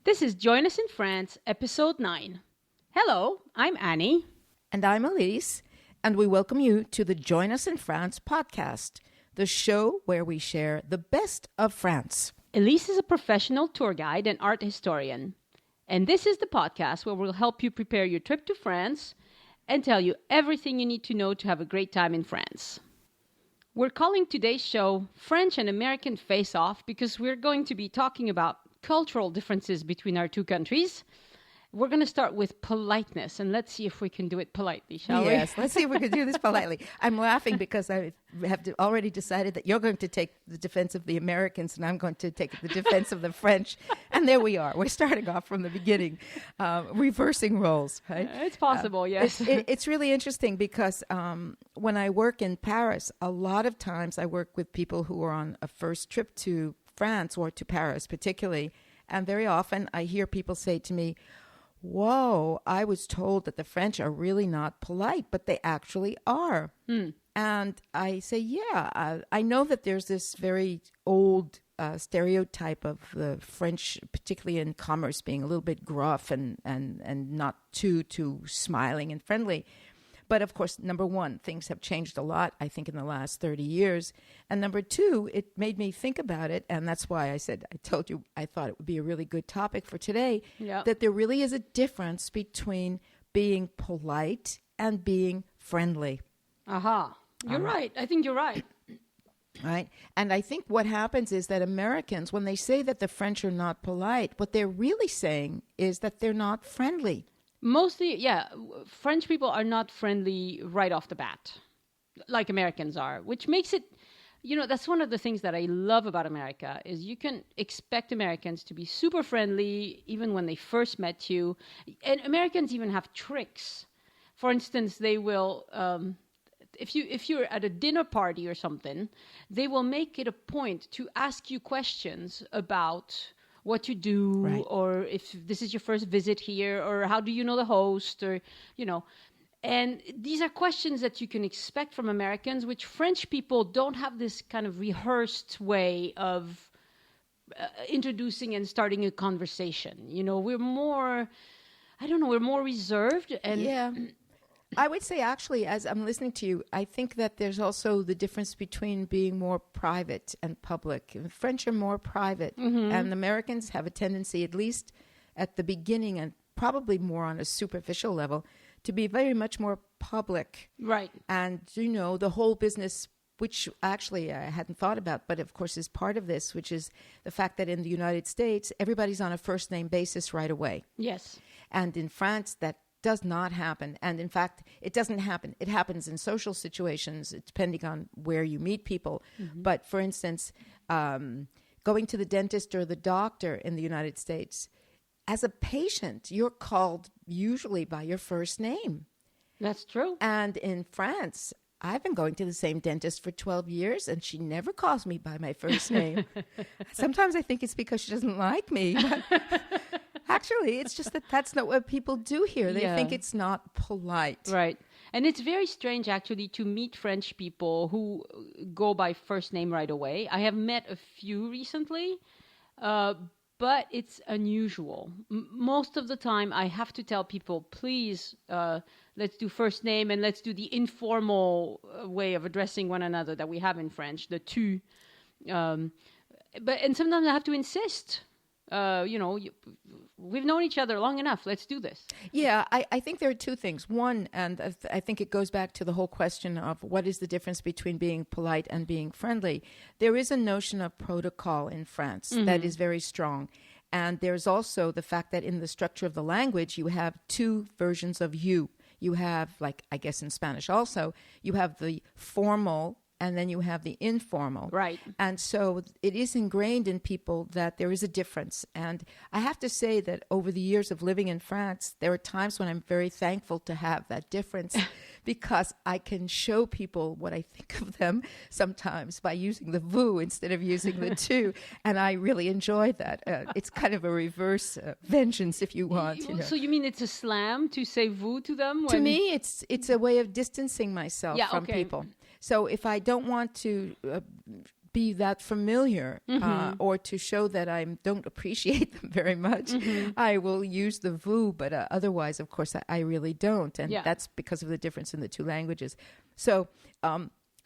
This is Join Us in France, episode 9. Hello, I'm Annie. And I'm Elyse, and we welcome you to the Join Us in France podcast, the show where we share the best of France. Elyse is a professional tour guide and art historian. And this is the podcast where we'll help you prepare your trip to France and tell you everything you need to know to have a great time in France. We're calling today's show French and American Face Off because we're going to be talking about cultural differences between our two countries. We're going to start with politeness, and let's see if we can do it politely, shall we? Yes, let's see if we can do this politely. I'm laughing because I have already decided that you're going to take the defense of the Americans, and I'm going to take the defense of the French. And there we are. We're starting off from the beginning, reversing roles. Right? It's possible, yes. It's really interesting because when I work in Paris, a lot of times I work with people who are on a first trip to France or to Paris particularly, and very often I hear people say to me, whoa, I was told that the French are really not polite, but they actually are. And I say, yeah, I know that there's this very old stereotype of the French, particularly in commerce, being a little bit gruff and not too smiling and friendly. But of course, number one, things have changed a lot, I think, in the last 30 years. And number two, it made me think about it. And that's why I told you I thought it would be a really good topic for today, that there really is a difference between being polite and being friendly. Aha. You're right. I think you're right. Right. And I think what happens is that Americans, when they say that the French are not polite, what they're really saying is that they're not friendly. Mostly, yeah, French people are not friendly right off the bat, like Americans are, which makes it, that's one of the things that I love about America, is you can expect Americans to be super friendly even when they first met you. And Americans even have tricks. For instance, they will, if you're at a dinner party or something, they will make it a point to ask you questions about what you do, right, or if this is your first visit here, or how do you know the host, or, and these are questions that you can expect from Americans, which French people don't have this kind of rehearsed way of introducing and starting a conversation. We're more, we're more reserved. And yeah. I would say, actually, as I'm listening to you, I think that there's also the difference between being more private and public. The French are more private, and Americans have a tendency, at least at the beginning and probably more on a superficial level, to be very much more public. Right. And, the whole business, which actually I hadn't thought about, but of course is part of this, which is the fact that in the United States, everybody's on a first-name basis right away. Yes. And in France, that does not happen. And in fact, it doesn't happen. It happens in social situations, depending on where you meet people. But for instance, going to the dentist or the doctor in the United States, as a patient, you're called usually by your first name. That's true. And in France, I've been going to the same dentist for 12 years, and she never calls me by my first name. Sometimes I think it's because she doesn't like me. But actually, it's just that that's not what people do here. They think it's not polite. Right. And it's very strange, actually, to meet French people who go by first name right away. I have met a few recently, but it's unusual. Most of the time, I have to tell people, please, let's do first name and let's do the informal way of addressing one another that we have in French, the tu. And sometimes I have to insist. We've known each other long enough. Let's do this. Yeah, I think there are two things. One, and I think it goes back to the whole question of what is the difference between being polite and being friendly. There is a notion of protocol in France that is very strong. And there's also the fact that in the structure of the language, you have two versions of you. You have, like, I guess in Spanish also, you have the formal and then you have the informal. Right. And so it is ingrained in people that there is a difference. And I have to say that over the years of living in France, there are times when I'm very thankful to have that difference because I can show people what I think of them sometimes by using the vous instead of using the tu. And I really enjoy that. It's kind of a reverse vengeance, if you want. You know. So you mean it's a slam to say vous to them? To me, it's a way of distancing myself from people. So if I don't want to be that familiar or to show that I don't appreciate them very much, I will use the vous, but otherwise, of course, I really don't. And that's because of the difference in the two languages. So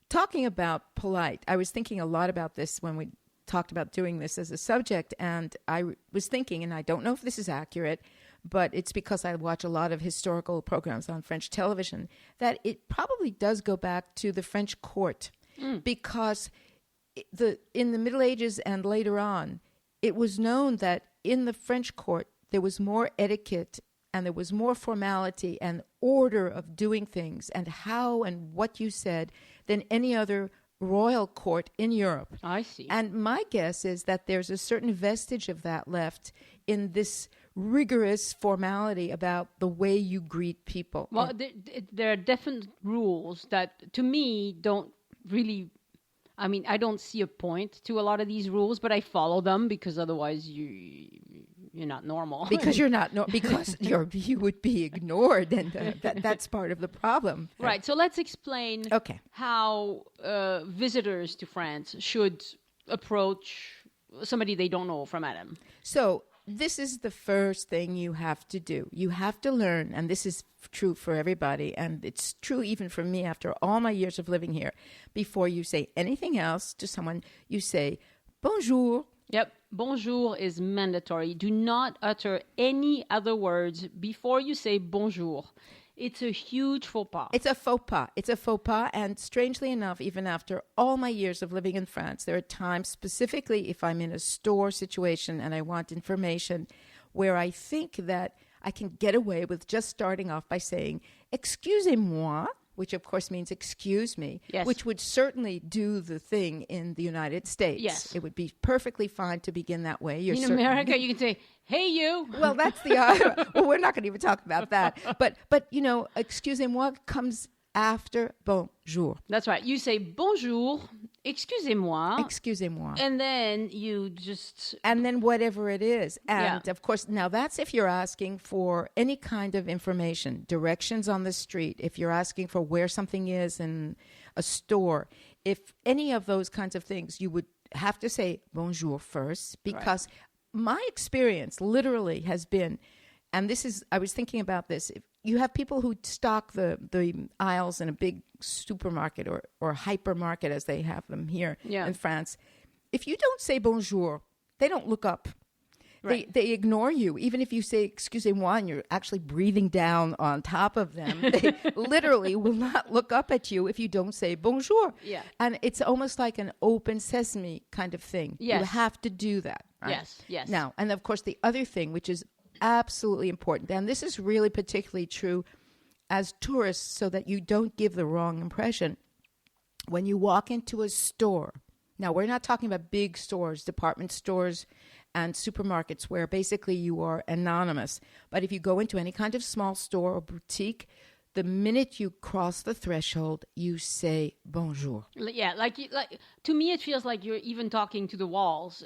talking about polite, I was thinking a lot about this when we talked about doing this as a subject, and I was thinking, and I don't know if this is accurate, but it's because I watch a lot of historical programs on French television, that it probably does go back to the French court, because in the Middle Ages and later on, it was known that in the French court, there was more etiquette and there was more formality and order of doing things and how and what you said than any other royal court in Europe. I see. And my guess is that there's a certain vestige of that left in this rigorous formality about the way you greet people. Well, there are definite rules that, to me, don't really... I mean, I don't see a point to a lot of these rules, but I follow them because otherwise you're not normal. Because you're not because you would be ignored, and that's part of the problem. Right. So let's explain how visitors to France should approach somebody they don't know from Adam. So this is the first thing you have to do. You have to learn, and this is true for everybody, and it's true even for me after all my years of living here. Before you say anything else to someone, you say, bonjour. Yep. Bonjour is mandatory. Do not utter any other words before you say bonjour. It's a huge faux pas. It's a faux pas. It's a faux pas. And strangely enough, even after all my years of living in France, there are times, specifically if I'm in a store situation and I want information, where I think that I can get away with just starting off by saying, excusez-moi, which of course means excuse me, which would certainly do the thing in the United States. Yes. It would be perfectly fine to begin that way. In America, you can say, hey, you. Well, that's the well, we're not going to even talk about that. But you know, excusez-moi comes after bonjour. That's right. You say bonjour, excusez-moi. Excusez-moi. And then you just... And then whatever it is. And of course, now that's if you're asking for any kind of information, directions on the street, if you're asking for where something is in a store, if any of those kinds of things, you would have to say bonjour first, because my experience literally has been, and this is, I was thinking about this, if you have people who stock the aisles in a big supermarket or hypermarket as they have them here in France. If you don't say bonjour, they don't look up. Right. They ignore you. Even if you say excusez-moi and you're actually breathing down on top of them, they literally will not look up at you if you don't say bonjour. Yeah. And it's almost like an open sesame kind of thing. Yes. You have to do that. Right? Yes. Now, and of course, the other thing, which is absolutely important, and this is really particularly true as tourists so that you don't give the wrong impression. When you walk into a store, now we're not talking about big stores, department stores and supermarkets where basically you are anonymous. But if you go into any kind of small store or boutique, the minute you cross the threshold, you say bonjour. Yeah, like to me, it feels like you're even talking to the walls.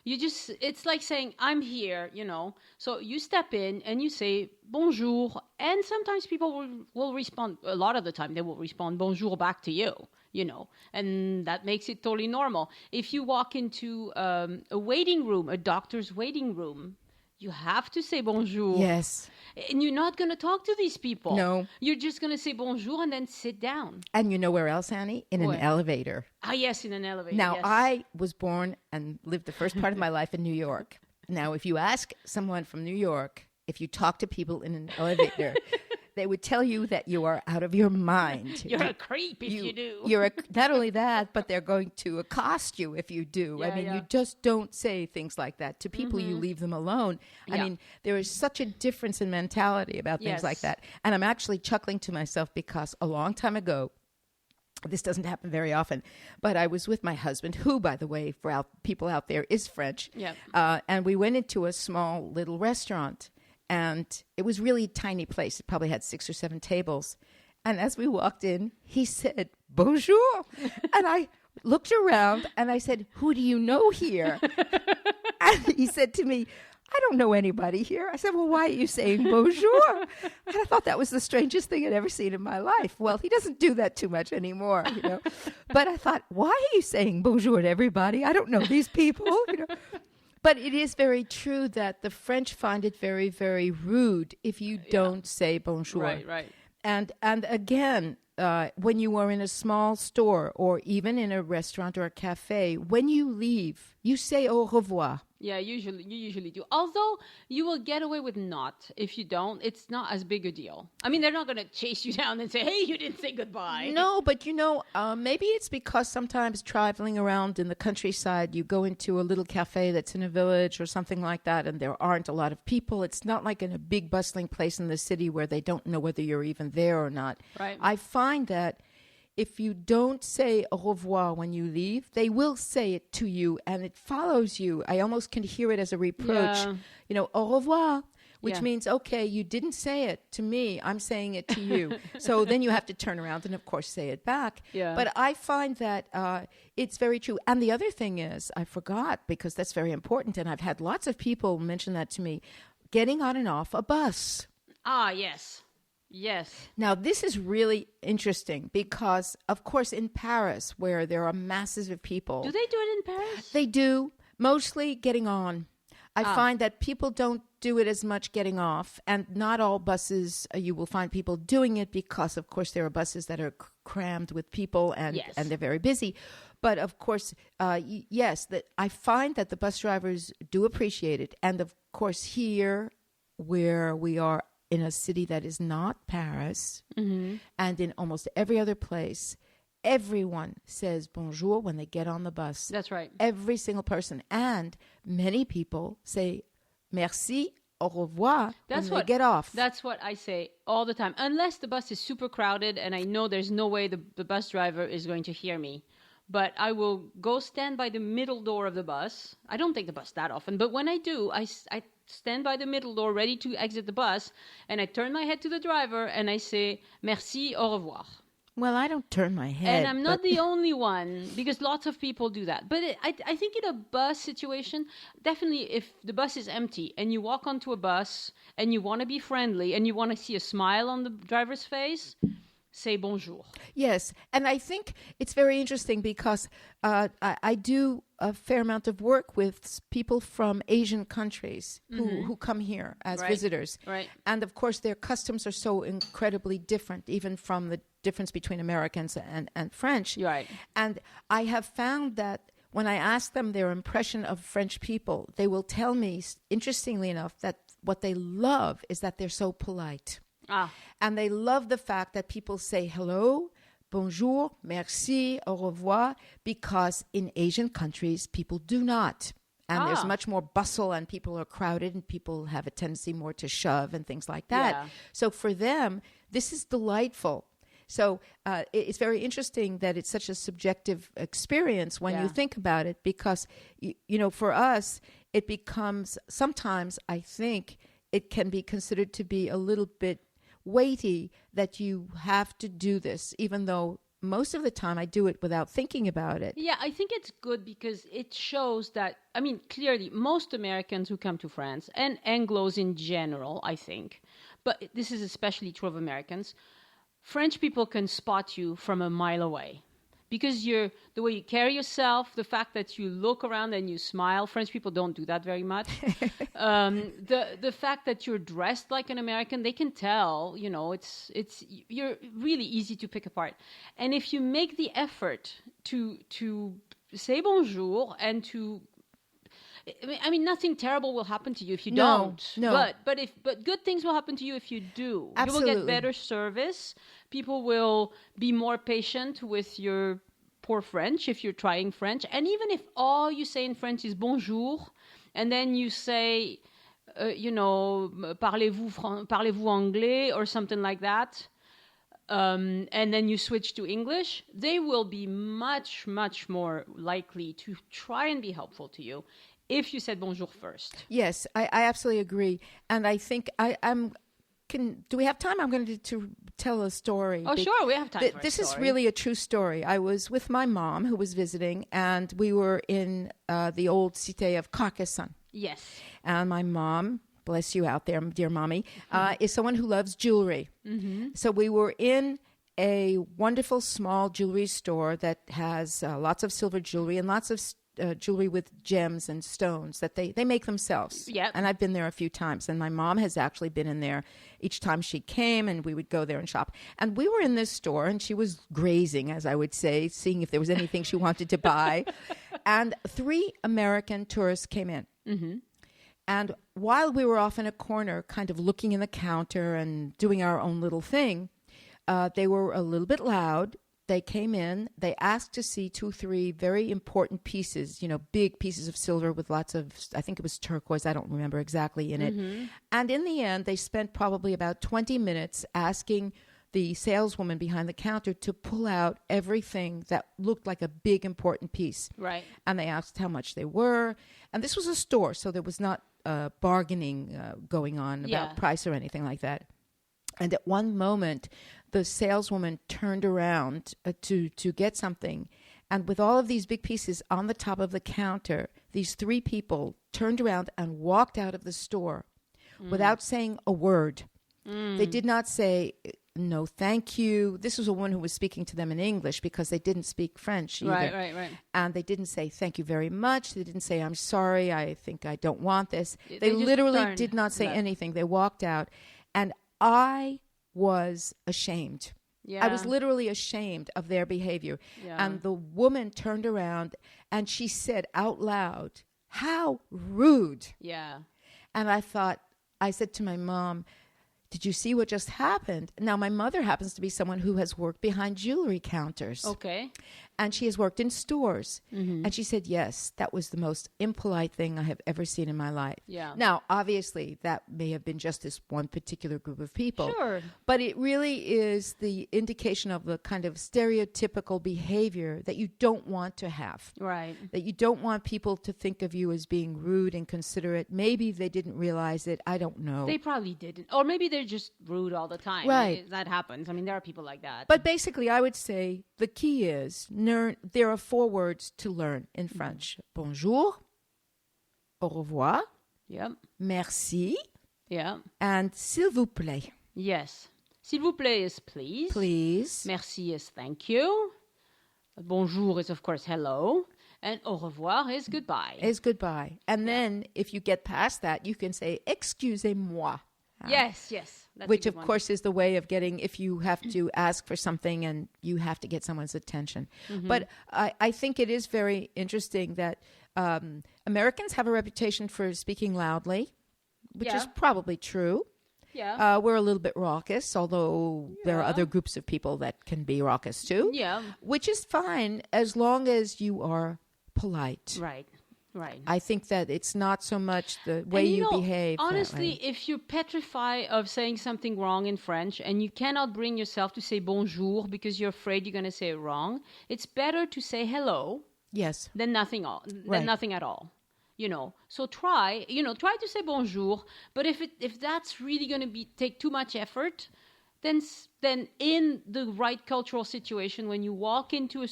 It's like saying, I'm here, you know. So you step in and you say bonjour. And sometimes people will respond, a lot of the time they will respond bonjour back to you, you know. And that makes it totally normal. If you walk into a waiting room, a doctor's waiting room, you have to say bonjour. Yes. And you're not going to talk to these people. No. You're just going to say bonjour and then sit down. And you know where else, Annie? In an elevator. Ah, yes, in an elevator. Now, yes. I was born and lived the first part of my life in New York. Now, if you ask someone from New York, if you talk to people in an elevator, they would tell you that you are out of your mind. You're a creep if you do. Not only that, but they're going to accost you if you do. Yeah, you just don't say things like that to people. You leave them alone. I mean, there is such a difference in mentality about things like that. And I'm actually chuckling to myself because a long time ago, this doesn't happen very often, but I was with my husband, who, by the way, for people out there, is French. Yep. And we went into a small little restaurant. And it was really a tiny place. It probably had 6 or 7 tables. And as we walked in, he said, bonjour. And I looked around and I said, who do you know here? And he said to me, I don't know anybody here. I said, well, why are you saying bonjour? And I thought that was the strangest thing I'd ever seen in my life. Well, he doesn't do that too much anymore, you know. But I thought, why are you saying bonjour to everybody? I don't know these people, you know. But it is very true that the French find it very, very rude if you don't say bonjour. Right. And again, when you are in a small store or even in a restaurant or a cafe, when you leave, you say au revoir. Yeah, you usually do. Although you will get away with not. If you don't, it's not as big a deal. I mean, they're not going to chase you down and say, hey, you didn't say goodbye. No, but you know, maybe it's because sometimes traveling around in the countryside, you go into a little cafe that's in a village or something like that, and there aren't a lot of people. It's not like in a big bustling place in the city where they don't know whether you're even there or not. Right. I find that if you don't say au revoir when you leave, they will say it to you, and it follows you. I almost can hear it as a reproach. Yeah. You know, au revoir, which means, okay, you didn't say it to me. I'm saying it to you. So then you have to turn around and, of course, say it back. Yeah. But I find that it's very true. And the other thing is, I forgot, because that's very important, and I've had lots of people mention that to me, getting on and off a bus. Ah, yes. Yes. Now, this is really interesting because, of course, in Paris, where there are masses of people... Do they do it in Paris? They do, mostly getting on. I find that people don't do it as much getting off, and not all buses, you will find people doing it because, of course, there are buses that are crammed with people and they're very busy. But, of course, yes, I find that the bus drivers do appreciate it. And, of course, here, where we are in a city that is not Paris, and in almost every other place, everyone says bonjour when they get on the bus. That's right. Every single person. And many people say merci, au revoir when they get off. That's what I say all the time. Unless the bus is super crowded and I know there's no way the bus driver is going to hear me. But I will go stand by the middle door of the bus. I don't take the bus that often, but when I do, I stand by the middle door ready to exit the bus, and I turn my head to the driver and I say, merci, au revoir. Well, I don't turn my head. And I'm not the only one, because lots of people do that. But I think in a bus situation, definitely if the bus is empty and you walk onto a bus and you want to be friendly and you want to see a smile on the driver's face, say bonjour. Yes, and I think it's very interesting because I do a fair amount of work with people from Asian countries who come here as visitors. Right. And, of course, their customs are so incredibly different, even from the difference between Americans and French. Right. And I have found that when I ask them their impression of French people, they will tell me, interestingly enough, that what they love is that they're so polite. And they love the fact that people say hello, bonjour, merci, au revoir, because in Asian countries, people do not. And there's much more bustle and people are crowded and people have a tendency more to shove and things like that. Yeah. So for them, this is delightful. So it's very interesting that it's such a subjective experience when you think about it, because, you know, for us, it becomes sometimes, I think, it can be considered to be a little bit weighty that you have to do this, even though most of the time I do it without thinking about it. Yeah, I think it's good because it shows that, I mean, clearly, most Americans who come to France, and Anglos in general, I think, but this is especially true of Americans, French people can spot you from a mile away. Because the way you carry yourself, the fact that you look around and you smile, French people don't do that very much. The fact that you're dressed like an American, they can tell, you know, you're really easy to pick apart. And if you make the effort to say bonjour and I mean, nothing terrible will happen to you if you don't. No. But good things will happen to you if you do. Absolutely. You will get better service. People will be more patient with your poor French if you're trying French. And even if all you say in French is bonjour, and then you say, parlez-vous anglais or something like that, and then you switch to English, they will be much, much more likely to try and be helpful to you if you said bonjour first. Yes, I absolutely agree. And I think do we have time? I'm going to tell a story. Oh, sure, we have time for This a story. is really a true story. I was with my mom who was visiting, and we were in the old cité of Carcassonne. Yes. And my mom, bless you out there, dear mommy, is someone who loves jewelry. So we were in a wonderful small jewelry store that has lots of silver jewelry and lots of jewelry with gems and stones that they make themselves. Yep. And I've been there a few times. And my mom has actually been in there each time she came, and we would go there and shop. And we were in this store, and she was grazing, as I would say, seeing if there was anything she wanted to buy. And 3 American tourists came in. And while we were off in a corner, kind of looking in the counter and doing our own little thing, they were a little bit loud. They came in, they asked to see 2, 3 very important pieces, big pieces of silver with lots of, I think it was turquoise, I don't remember exactly in it. And in the end, they spent probably about 20 minutes asking the saleswoman behind the counter to pull out everything that looked like a big important piece. Right. And they asked how much they were. And this was a store, so there was not bargaining going on about price or anything like that. And at one moment, the saleswoman turned around to get something. And with all of these big pieces on the top of the counter, these 3 people turned around and walked out of the store without saying a word. They did not say, no, thank you. This was a woman who was speaking to them in English because they didn't speak French either. Right. And they didn't say, thank you very much. They didn't say, I'm sorry, I think I don't want this. They just literally did not say anything. They walked out. And I was ashamed. Yeah. I was literally ashamed of their behavior. Yeah. And the woman turned around and she said out loud, how rude. Yeah. And I said to my mom, did you see what just happened? Now, my mother happens to be someone who has worked behind jewelry counters. Okay. And she has worked in stores. And she said, yes, that was the most impolite thing I have ever seen in my life. Yeah. Now, obviously, that may have been just this one particular group of people. Sure. But it really is the indication of the kind of stereotypical behavior that you don't want to have. Right. That you don't want people to think of you as being rude and considerate. Maybe they didn't realize it. I don't know. They probably didn't. Or maybe they're just rude all the time. Right. That happens. I mean, there are people like that. But basically, I would say the key is there are 4 words to learn in French. Bonjour, au revoir, Yep. merci, Yeah. and s'il vous plaît. Yes. S'il vous plaît is please. Please. Merci is thank you. Bonjour is, of course, hello. And au revoir is goodbye. Is goodbye. And then if you get past that, you can say excusez-moi. Yes. That's Which, a of good one. course, is the way of getting, if you have to ask for something and you have to get someone's attention. But I think it is very interesting that Americans have a reputation for speaking loudly, which is probably true. Yeah. We're a little bit raucous, although there are other groups of people that can be raucous too. Yeah. Which is fine as long as you are polite. Right. I think that it's not so much the way you behave. Honestly, if you're petrified of saying something wrong in French and you cannot bring yourself to say bonjour because you're afraid you're going to say it wrong, it's better to say hello Yes. than nothing at all. So try to say bonjour, but if that's really going to take too much effort, then in the right cultural situation, when you walk into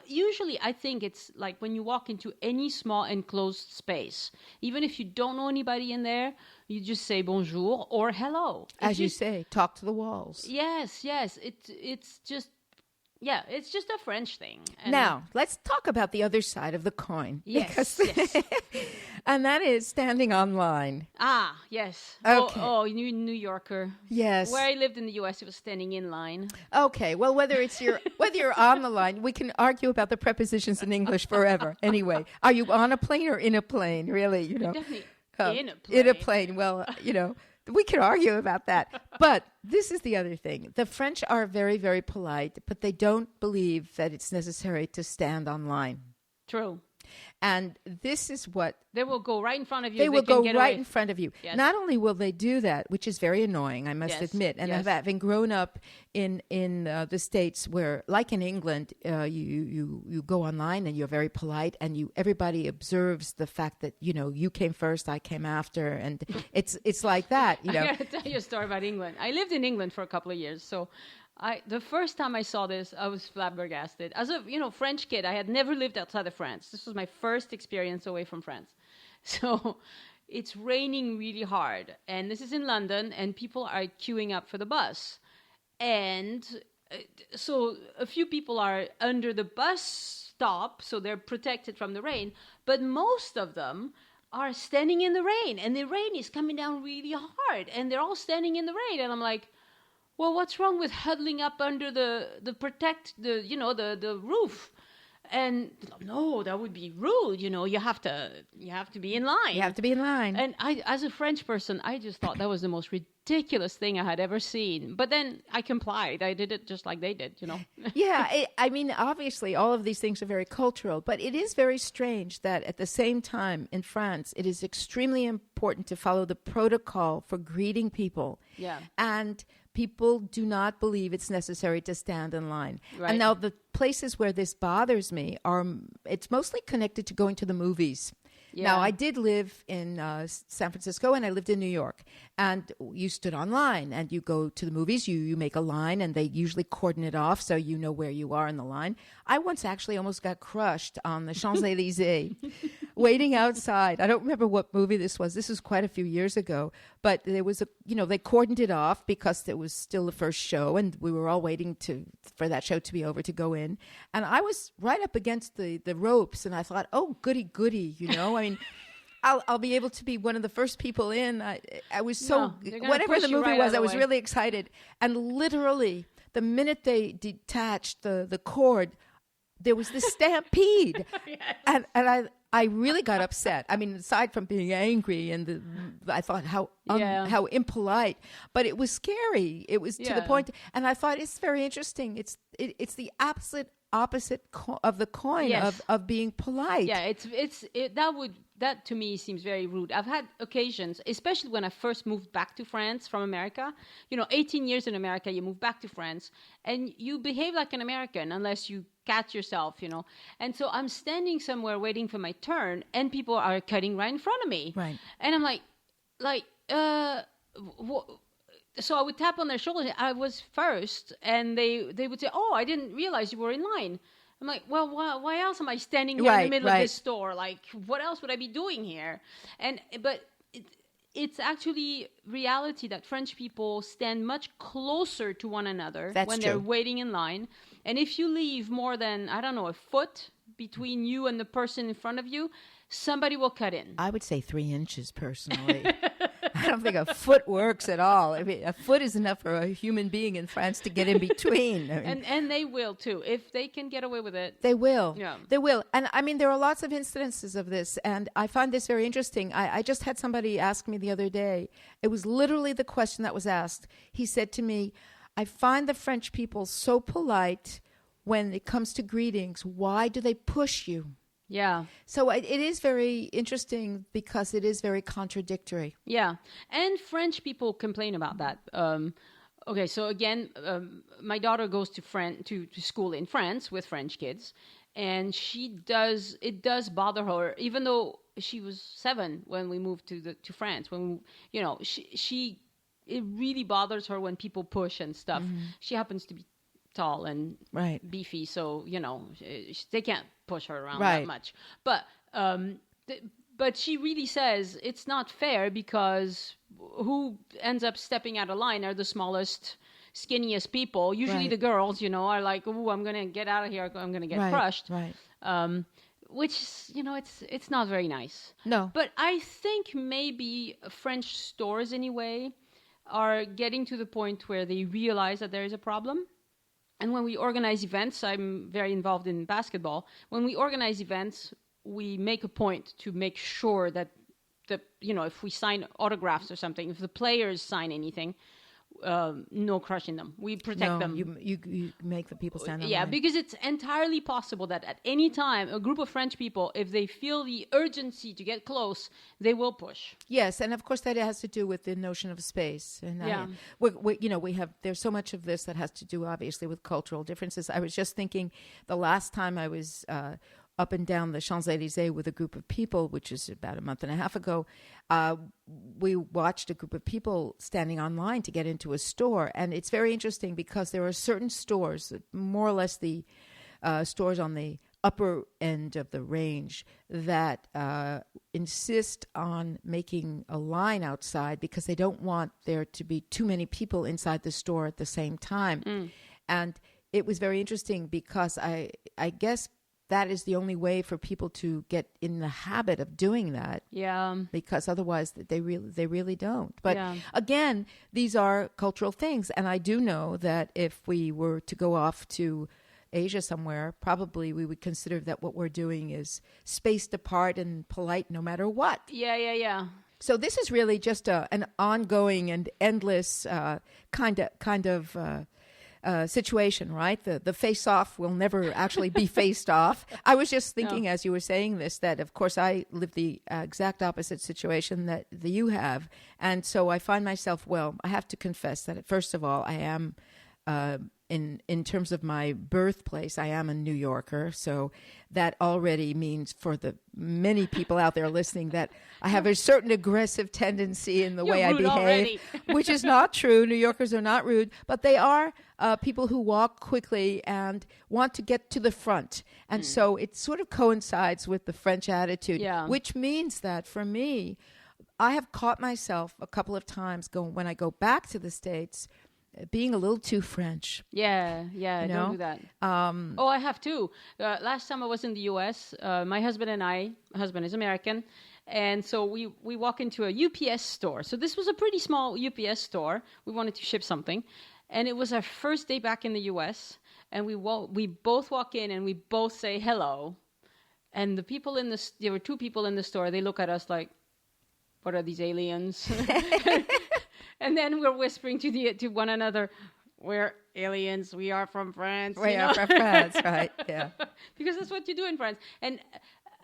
usually I think it's like when you walk into any small enclosed space, even if you don't know anybody in there, you just say bonjour or hello. As you say, talk to the walls. Yes. It's just a French thing. And now, let's talk about the other side of the coin. Yes. And that is standing online. Ah, yes. Okay. Oh, New Yorker. Yes. Where I lived in the U.S., it was standing in line. Okay. Well, whether you're on the line, we can argue about the prepositions in English forever. Anyway, are you on a plane or in a plane? Really, Definitely in a plane. In a plane. Well, we could argue about that. But this is the other thing. The French are very, very polite, but they don't believe that it's necessary to stand online. True. And this is what... They will go right in front of you. They will go right in front of you. Yes. Not only will they do that, which is very annoying, I must admit, and having grown up in the States where, like in England, you go online and you're very polite and everybody observes the fact that, you came first, I came after, and it's like that, I got to tell you a story about England. I lived in England for a couple of years, so... the first time I saw this, I was flabbergasted. As a French kid, I had never lived outside of France. This was my first experience away from France. So it's raining really hard. And this is in London, and people are queuing up for the bus. And so a few people are under the bus stop, so they're protected from the rain. But most of them are standing in the rain, and the rain is coming down really hard, and they're all standing in the rain. And I'm like, well, what's wrong with huddling up under the roof? And no, that would be rude. You have to be in line. You have to be in line. And I, as a French person, I just thought that was the most ridiculous thing I had ever seen. But then I complied. I did it just like they did, Yeah, I mean, obviously, all of these things are very cultural, but it is very strange that at the same time in France, it is extremely important to follow the protocol for greeting people. Yeah. And people do not believe it's necessary to stand in line. Right. And now the places where this bothers me it's mostly connected to going to the movies. Yeah. Now, I did live in San Francisco, and I lived in New York. And you stood online, and you go to the movies, you make a line, and they usually cordon it off so you know where you are in the line. I once actually almost got crushed on the Champs Elysées, waiting outside. I don't remember what movie this was. This was quite a few years ago. But there was they cordoned it off because it was still the first show, and we were all waiting for that show to be over to go in. And I was right up against the ropes, and I thought, oh, goody. I mean, I'll be able to be one of the first people in. I was so, whatever the movie was, I was really excited. And literally, the minute they detached the cord, there was this stampede. Yes. And I really got upset. I mean, aside from being angry, and I thought how impolite, but it was scary. It was to the point, and I thought it's very interesting. It's the opposite of the coin. Yes. of being polite. Yeah, that to me seems very rude. I've had occasions, especially when I first moved back to France from America. 18 years in America, you move back to France, and you behave like an American unless you catch yourself, And so I'm standing somewhere waiting for my turn, and people are cutting right in front of me. Right. And I'm like, so I would tap on their shoulder. I was first, and they would say, "Oh, I didn't realize you were in line." I'm like, "Well, why else am I standing here in the middle of this store? Like, what else would I be doing here?" But it's actually reality that French people stand much closer to one another when they're waiting in line. And if you leave more than, I don't know, a foot between you and the person in front of you, somebody will cut in. I would say 3 inches, personally. I don't think a foot works at all. I mean, a foot is enough for a human being in France to get in between. I mean, and they will, too. If they can get away with it. They will. Yeah. They will. And, I mean, there are lots of incidences of this, and I find this very interesting. I just had somebody ask me the other day. It was literally the question that was asked. He said to me, I find the French people so polite when it comes to greetings. Why do they push you? Yeah. So it is very interesting because it is very contradictory. Yeah. And French people complain about that. Okay, so again, my daughter goes to school in France with French kids, and it does bother her, even though she was 7 when we moved to France. When it really bothers her when people push and stuff. Mm-hmm. She happens to be tall and beefy, so they can't push her around that much. But but she really says it's not fair, because who ends up stepping out of line are the smallest, skinniest people. Usually the girls, are like, "Oh, I'm gonna get out of here. I'm gonna get crushed." Right. Which it's not very nice. No. But I think maybe French stores anyway are getting to the point where they realize that there is a problem. And when we organize events, I'm very involved in basketball. When we organize events, we make a point to make sure that if we sign autographs or something, if the players sign anything, no crushing them. We protect them. You make the people stand on line. Because it's entirely possible that at any time, a group of French people, if they feel the urgency to get close, they will push. Yes, and of course that has to do with the notion of space. And there's so much of this that has to do, obviously, with cultural differences. I was just thinking, the last time I was up and down the Champs Elysées with a group of people, which is about a month and a half ago, we watched a group of people standing online to get into a store. And it's very interesting because there are certain stores, more or less the stores on the upper end of the range that insist on making a line outside because they don't want there to be too many people inside the store at the same time. And it was very interesting because I guess that is the only way for people to get in the habit of doing that. Yeah. Because otherwise they really don't. But again, these are cultural things. And I do know that if we were to go off to Asia somewhere, probably we would consider that what we're doing is spaced apart and polite no matter what. Yeah. So this is really just an ongoing and endless kind of situation, right? The face-off will never actually be faced off. I was just thinking as you were saying this that, of course, I live the exact opposite situation that you have. And so I find myself, well, I have to confess that, first of all, I am... in terms of my birthplace, I am a New Yorker, so that already means for the many people out there listening that I have a certain aggressive tendency in the way I behave, which is not true. New Yorkers are not rude, but they are people who walk quickly and want to get to the front. And so it sort of coincides with the French attitude, which means that for me, I have caught myself a couple of times when I go back to the States being a little too French. Yeah, don't do that. I have too. Last time I was in the U.S., my husband is American, and so we walk into a UPS store. So this was a pretty small UPS store. We wanted to ship something, and it was our first day back in the U.S., and we both walk in and we both say hello, and there were two people in the store. They look at us like, what are these aliens? And then we're whispering to one another, we're aliens, we are from France. We are from France, right, yeah. Because that's what you do in France. And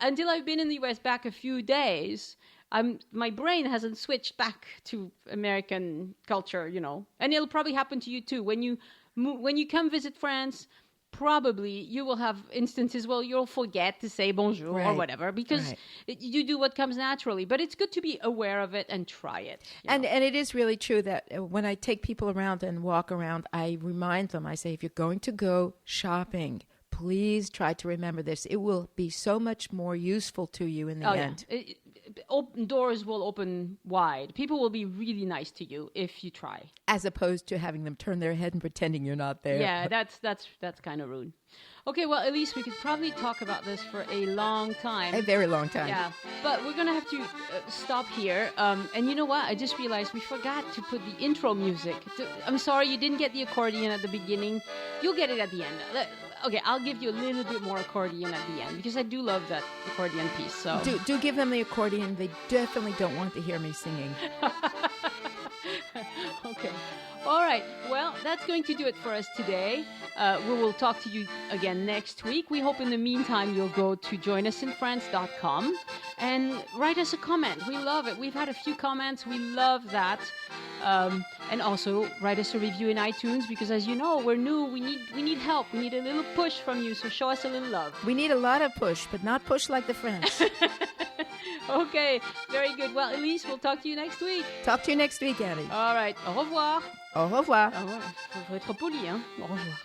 until I've been in the U.S. back a few days, my brain hasn't switched back to American culture, And it'll probably happen to you too. When you come visit France, probably you will have instances where you'll forget to say bonjour or whatever because you do what comes naturally. But it's good to be aware of it and try it. And it is really true that when I take people around and walk around, I remind them, I say, if you're going to go shopping, please try to remember this. It will be so much more useful to you in the end. Doors will open wide. People will be really nice to you if you try. As opposed to having them turn their head and pretending you're not there. Yeah, that's kind of rude. Okay, well, Elyse, we could probably talk about this for a long time. A very long time. Yeah, but we're going to have to stop here. And you know what? I just realized we forgot to put the intro music. I'm sorry you didn't get the accordion at the beginning. You'll get it at the end. Okay, I'll give you a little bit more accordion at the end because I do love that accordion piece. So do give them the accordion. They definitely don't want to hear me singing. Okay. All right. Well, that's going to do it for us today. We will talk to you again next week. We hope in the meantime you'll go to joinusinfrance.com and write us a comment. We love it. We've had a few comments. We love that. And also write us a review in iTunes because, as you know, we're new. We need help. We need a little push from you. So show us a little love. We need a lot of push, but not push like the French. Okay, very good. Well, Elyse, we'll talk to you next week. Talk to you next week, Annie. All right. Au revoir. Au revoir. Au revoir. Faut être poli, hein. Au revoir.